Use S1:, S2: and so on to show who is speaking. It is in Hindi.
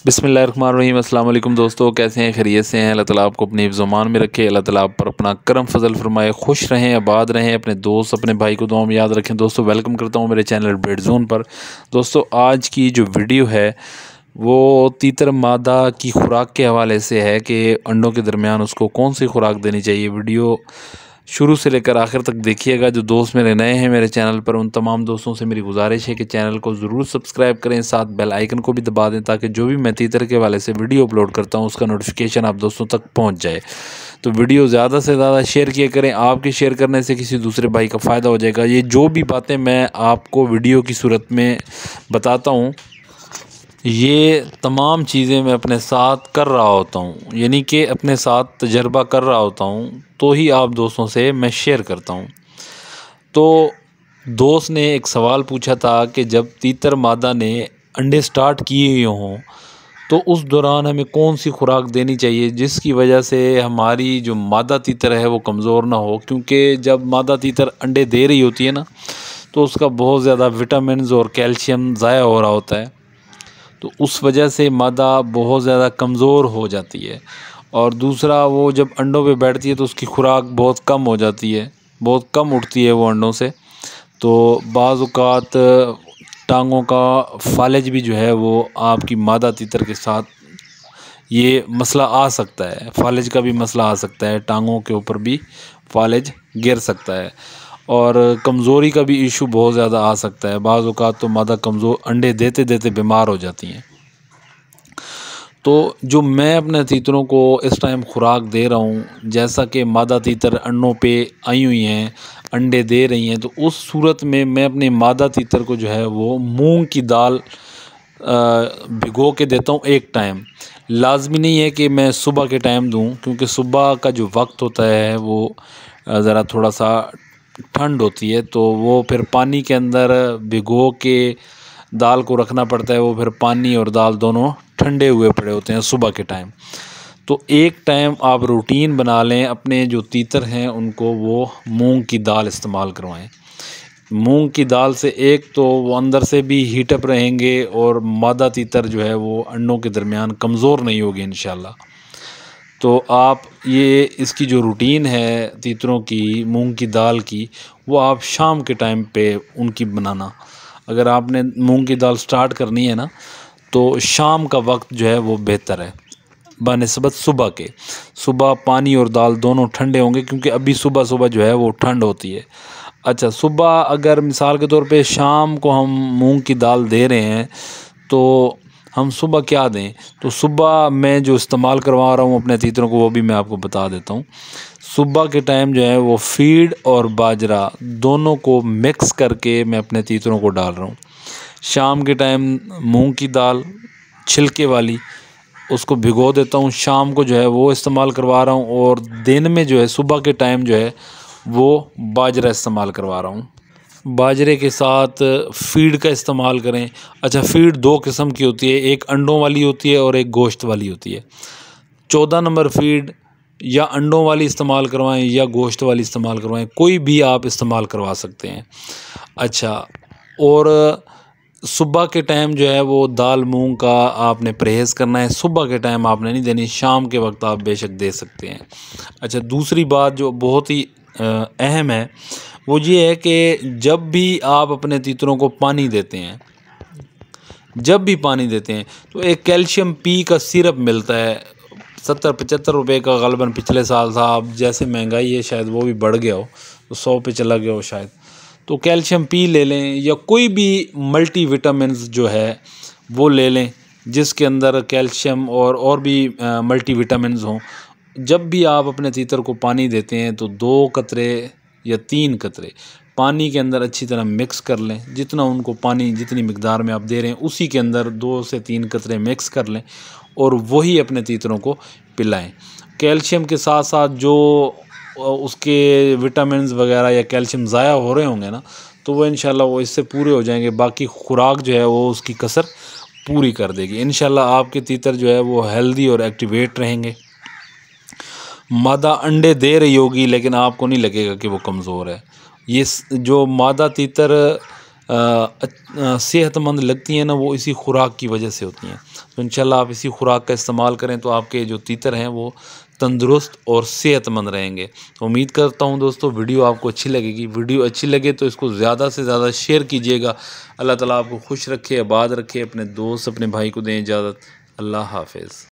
S1: बिस्मिल्लाहिर्रहमानिर्रहीम। अस्सलाम वालेकुम दोस्तों, कैसे हैं? खैरियत से हैं? अल्लाह ताला आपको अपनी ज़ुबान में रखे, अल्लाह ताला आप पर अपना करम फजल फरमाए, खुश रहें, आबाद रहें, अपने दोस्त अपने भाई को दुआ में याद रखें। दोस्तों वेलकम करता हूं मेरे चैनल ब्रेड जोन पर। दोस्तों आज की जो वीडियो है वो तीतर मादा की खुराक के हवाले से है कि अंडों के दरमियान उसको कौन सी खुराक देनी चाहिए। वीडियो शुरू से लेकर आखिर तक देखिएगा। जो दोस्त मेरे नए हैं मेरे चैनल पर, उन तमाम दोस्तों से मेरी गुजारिश है कि चैनल को ज़रूर सब्सक्राइब करें, साथ बेल आइकन को भी दबा दें ताकि जो भी मैं तीतर के वाले से वीडियो अपलोड करता हूं उसका नोटिफिकेशन आप दोस्तों तक पहुंच जाए। तो वीडियो ज़्यादा से ज़्यादा शेयर किया करें, आपके शेयर करने से किसी दूसरे भाई का फ़ायदा हो जाएगा। ये जो भी बातें मैं आपको वीडियो की सूरत में बताता हूँ, ये तमाम चीज़ें मैं अपने साथ कर रहा होता हूँ, यानी कि अपने साथ तजर्बा कर रहा होता हूँ, तो ही आप दोस्तों से मैं शेयर करता हूँ। तो दोस्त ने एक सवाल पूछा था कि जब तीतर मादा ने अंडे स्टार्ट किए हों तो उस दौरान हमें कौन सी खुराक देनी चाहिए जिसकी वजह से हमारी जो मादा तीतर है वो कमज़ोर ना हो। क्योंकि जब मादा तीतर अंडे दे रही होती है ना, तो उसका बहुत ज़्यादा विटामिन्स और कैल्शियम ज़ाया हो रहा होता है, तो उस वजह से मादा बहुत ज़्यादा कमज़ोर हो जाती है। और दूसरा, वो जब अंडों पे बैठती है तो उसकी खुराक बहुत कम हो जाती है, बहुत कम उठती है वो अंडों से। तो बाज़ औक़ात टांगों का फालिज भी जो है वो आपकी मादा तीतर के साथ ये मसला आ सकता है, फालिज का भी मसला आ सकता है, टांगों के ऊपर भी फालिज गिर सकता है और कमज़ोरी का भी इशू बहुत ज़्यादा आ सकता है। बाज़ औक़ात तो मादा कमज़ोर अंडे देते देते बीमार हो जाती हैं। तो जो मैं अपने तीतरों को इस टाइम खुराक दे रहा हूँ, जैसा कि मादा तीतर अंडों पे आई हुई हैं, अंडे दे रही हैं, तो उस सूरत में मैं अपनी मादा तीतर को जो है वो मूंग की दाल भिगो के देता हूँ एक टाइम। लाज़मी नहीं है कि मैं सुबह के टाइम दूँ, क्योंकि सुबह का जो वक्त होता है वो ज़रा थोड़ा सा ठंड होती है, तो वो फिर पानी के अंदर भिगो के दाल को रखना पड़ता है। वो फिर पानी और दाल दोनों ठंडे हुए पड़े होते हैं सुबह के टाइम। तो एक टाइम आप रूटीन बना लें, अपने जो तीतर हैं उनको वो मूंग की दाल इस्तेमाल करवाएं। मूंग की दाल से एक तो वो अंदर से भी हीटअप रहेंगे और मादा तीतर जो है वो अंडों के दरमियान कमज़ोर नहीं होगी इंशाल्लाह। तो आप ये इसकी जो रूटीन है तीतरों की मूंग की दाल की, वो आप शाम के टाइम पे उनकी बनाना। अगर आपने मूंग की दाल स्टार्ट करनी है ना, तो शाम का वक्त जो है वो बेहतर है बनिस्बत सुबह के। सुबह पानी और दाल दोनों ठंडे होंगे, क्योंकि अभी सुबह सुबह जो है वो ठंड होती है। अच्छा, सुबह अगर मिसाल के तौर पे शाम को हम मूंग की दाल दे रहे हैं, तो हम सुबह क्या दें? तो सुबह मैं जो इस्तेमाल करवा रहा हूँ अपने तीतरों को, वो भी मैं आपको बता देता हूँ। सुबह के टाइम जो है वो फीड और बाजरा दोनों को मिक्स करके मैं अपने तीतरों को डाल रहा हूँ। शाम के टाइम मूंग की दाल छिलके वाली उसको भिगो देता हूँ, शाम को जो है वो इस्तेमाल करवा रहा हूँ, और दिन में जो है सुबह के टाइम जो है वो बाजरा इस्तेमाल करवा रहा हूँ। बाजरे के साथ फ़ीड का इस्तेमाल करें। अच्छा, फ़ीड दो किस्म की होती है, एक अंडों वाली होती है और एक गोश्त वाली होती है। 14 नंबर फ़ीड या अंडों वाली इस्तेमाल करवाएं या गोश्त वाली इस्तेमाल करवाएं, कोई भी आप इस्तेमाल करवा सकते हैं। अच्छा, और सुबह के टाइम जो है वो दाल मूंग का आपने परहेज़ करना है, सुबह के टाइम आपने नहीं देनी, शाम के वक्त आप बेशक दे सकते हैं। अच्छा, दूसरी बात जो बहुत ही अहम है वो ये है कि जब भी आप अपने तीतरों को पानी देते हैं, जब भी पानी देते हैं, तो एक कैल्शियम पी का सिरप मिलता है, 70-75 रुपये का ग़ालिबन पिछले साल था। अब जैसे महंगाई है शायद वो भी बढ़ गया हो, तो 100 पे चला गया हो शायद। तो कैल्शियम पी ले लें, या कोई भी मल्टी विटामिन्स जो है वो ले लें जिसके अंदर कैल्शियम और भी मल्टी विटामिन्स हों। जब भी आप अपने तीतर को पानी देते हैं तो 2 कतरे या 3 कतरे पानी के अंदर अच्छी तरह मिक्स कर लें। जितना उनको पानी जितनी मिकदार में आप दे रहे हैं उसी के अंदर 2 से 3 कतरे मिक्स कर लें और वही अपने तीतरों को पिलाएं। कैल्शियम के साथ साथ जो उसके विटामिन्स वगैरह या कैल्शियम ज़ाया हो रहे होंगे ना, तो वो इंशाल्लाह वो इससे पूरे हो जाएंगे। बाकी खुराक जो है वो उसकी कसर पूरी कर देगी। इंशाल्लाह आपके तीतर जो है वो हेल्दी और एक्टिवेट रहेंगे। मादा अंडे दे रही होगी लेकिन आपको नहीं लगेगा कि वो कमज़ोर है। ये जो मादा तीतर सेहतमंद लगती हैं ना, वो इसी खुराक की वजह से होती हैं। तो इंशाल्लाह आप इसी खुराक का इस्तेमाल करें तो आपके जो तीतर हैं वो तंदुरुस्त और सेहतमंद रहेंगे। तो उम्मीद करता हूँ दोस्तों वीडियो आपको अच्छी लगेगी। वीडियो अच्छी लगे तो इसको ज़्यादा से ज़्यादा शेयर कीजिएगा। अल्लाह ताला आपको खुश रखे, आबाद रखे। अपने दोस्त अपने भाई को दें इजाज़त। अल्लाह हाफ़िज़।